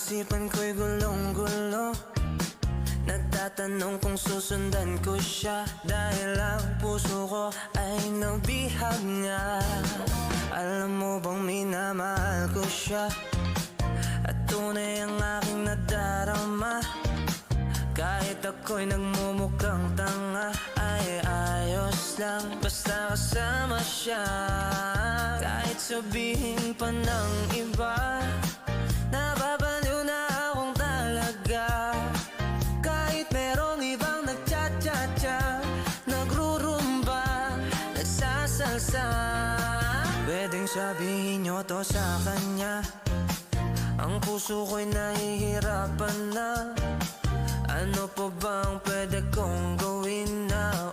isipan ko'y gulong-gulo. Nagtatanong kung susundan ko siya, dahil ang puso ko ay nabihag nga. Alam mo bang minamahal ko siya, at tunay ang aking nadarama. Kahit ako'y nagmumukhang tanga, ay ayos lang basta kasama siya. Kahit sabihin pa ng iba, nababaliw na akong talaga. Kahit merong ibang nagcha-cha-cha, nagrurumba, nagsasalsa. Pwedeng sabihin nyo to sa kanya, ang puso ko'y nahihirapan na. Ano pa bang pwede kong gawin na